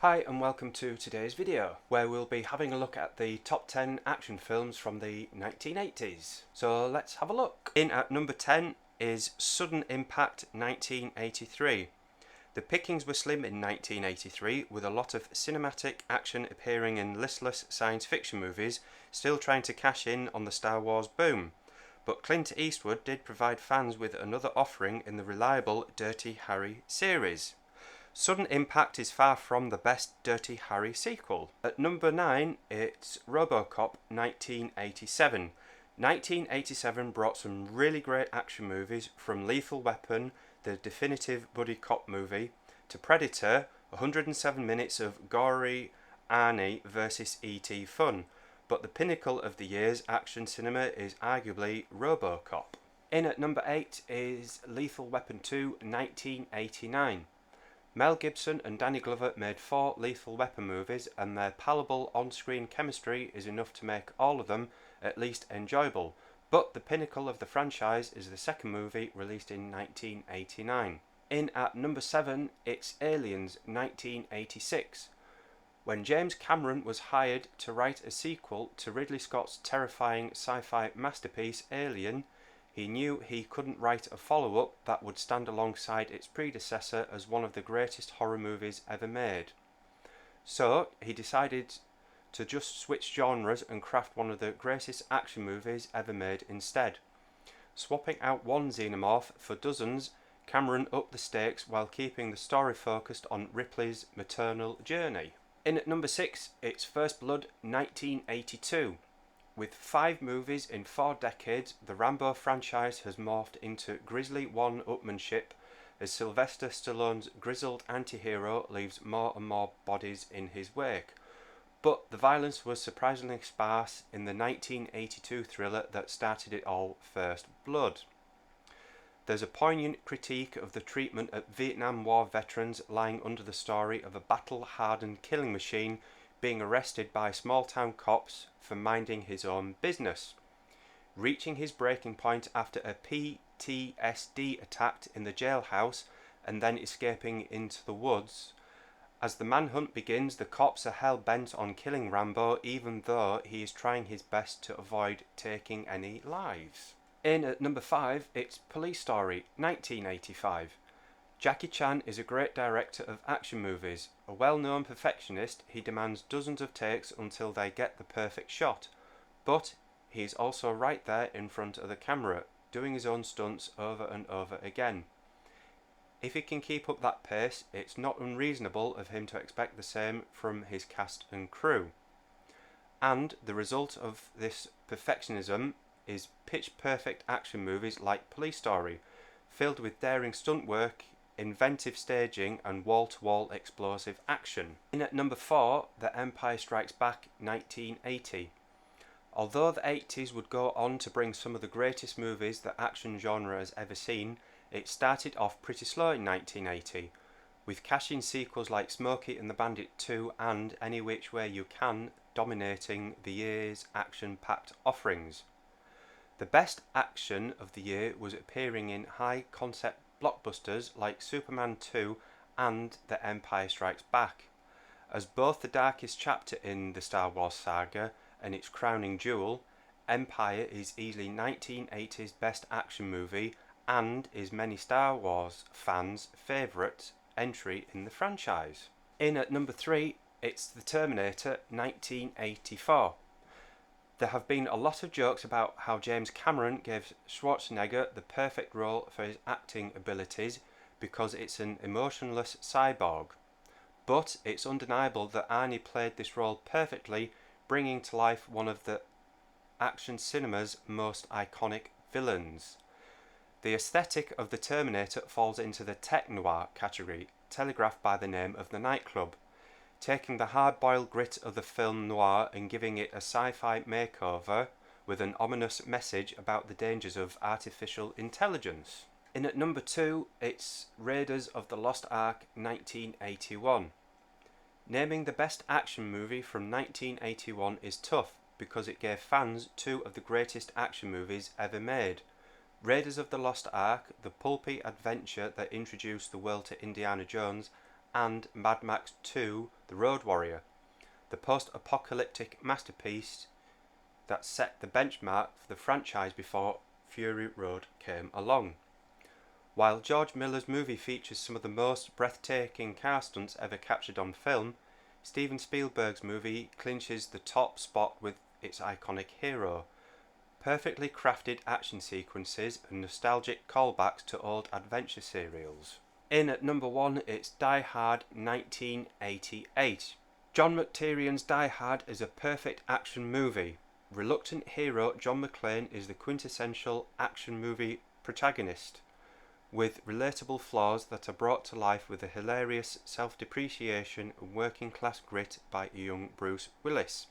Hi and welcome to today's video, where we'll be having a look at the top 10 action films from the 1980s. So let's have a look. In at number 10 is Sudden Impact 1983. The pickings were slim in 1983, with a lot of cinematic action appearing in listless science fiction movies, still trying to cash in on the Star Wars boom. But Clint Eastwood did provide fans with another offering in the reliable Dirty Harry series. Sudden Impact is far from the best Dirty Harry sequel. At number 9, it's Robocop 1987. 1987 brought some really great action movies, from Lethal Weapon, the definitive buddy cop movie, to Predator, 107 minutes of gory Arnie vs. E.T. fun. But the pinnacle of the year's action cinema is arguably Robocop. In at number 8 is Lethal Weapon 2 1989. Mel Gibson and Danny Glover made 4 Lethal Weapon movies, and their palpable on-screen chemistry is enough to make all of them at least enjoyable. But the pinnacle of the franchise is the second movie, released in 1989. In at number 7, it's Aliens 1986. When James Cameron was hired to write a sequel to Ridley Scott's terrifying sci-fi masterpiece Alien, he knew he couldn't write a follow-up that would stand alongside its predecessor as one of the greatest horror movies ever made. So he decided to just switch genres and craft one of the greatest action movies ever made instead. Swapping out one xenomorph for dozens, Cameron upped the stakes while keeping the story focused on Ripley's maternal journey. In at number 6, it's First Blood 1982. With 5 movies in 4 decades, the Rambo franchise has morphed into grisly one-upmanship as Sylvester Stallone's grizzled anti-hero leaves more and more bodies in his wake. But the violence was surprisingly sparse in the 1982 thriller that started it all, First Blood. There's a poignant critique of the treatment of Vietnam War veterans lying under the story of a battle-hardened killing machine being arrested by small-town cops for minding his own business, reaching his breaking point after a PTSD attack in the jailhouse and then escaping into the woods. As the manhunt begins, the cops are hell-bent on killing Rambo, even though he is trying his best to avoid taking any lives. In at number 5, it's Police Story 1985. Jackie Chan is a great director of action movies. A well-known perfectionist, he demands dozens of takes until they get the perfect shot. But he is also right there in front of the camera, doing his own stunts over and over again. If he can keep up that pace, it's not unreasonable of him to expect the same from his cast and crew. And the result of this perfectionism is pitch-perfect action movies like Police Story, filled with daring stunt work, inventive staging and wall-to-wall explosive action. In at number 4, The Empire Strikes Back 1980. Although the 80s would go on to bring some of the greatest movies the action genre has ever seen, it started off pretty slow in 1980, with cash-in sequels like Smokey and the Bandit 2 and Any Which Way You Can dominating the year's action-packed offerings. The best action of the year was appearing in high-concept blockbusters like Superman 2 and The Empire Strikes Back. As both the darkest chapter in the Star Wars saga and its crowning jewel, Empire is easily 1980's best action movie and is many Star Wars fans' favourite entry in the franchise. In at number 3, it's The Terminator 1984. There have been a lot of jokes about how James Cameron gave Schwarzenegger the perfect role for his acting abilities because it's an emotionless cyborg. But it's undeniable that Arnie played this role perfectly, bringing to life one of the action cinema's most iconic villains. The aesthetic of The Terminator falls into the tech-noir category, telegraphed by the name of the nightclub, taking the hard-boiled grit of the film noir and giving it a sci-fi makeover with an ominous message about the dangers of artificial intelligence. In at number 2, it's Raiders of the Lost Ark 1981. Naming the best action movie from 1981 is tough because it gave fans 2 of the greatest action movies ever made. Raiders of the Lost Ark, the pulpy adventure that introduced the world to Indiana Jones, and Mad Max 2 The Road Warrior, the post-apocalyptic masterpiece that set the benchmark for the franchise before Fury Road came along. While George Miller's movie features some of the most breathtaking car stunts ever captured on film, Steven Spielberg's movie clinches the top spot with its iconic hero, perfectly crafted action sequences and nostalgic callbacks to old adventure serials. In at number 1, it's Die Hard 1988. John McTierion's Die Hard is a perfect action movie. Reluctant hero John McClane is the quintessential action movie protagonist, with relatable flaws that are brought to life with a hilarious self-depreciation and working-class grit by a young Bruce Willis.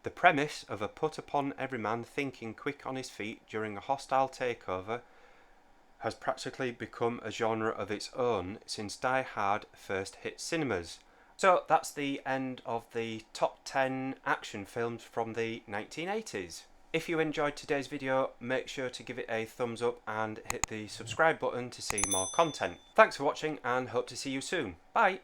The premise of a put-upon-everyman thinking quick on his feet during a hostile takeover has practically become a genre of its own since Die Hard first hit cinemas. So that's the end of the top 10 action films from the 1980s. If you enjoyed today's video, make sure to give it a thumbs up and hit the subscribe button to see more content. Thanks for watching and hope to see you soon. Bye!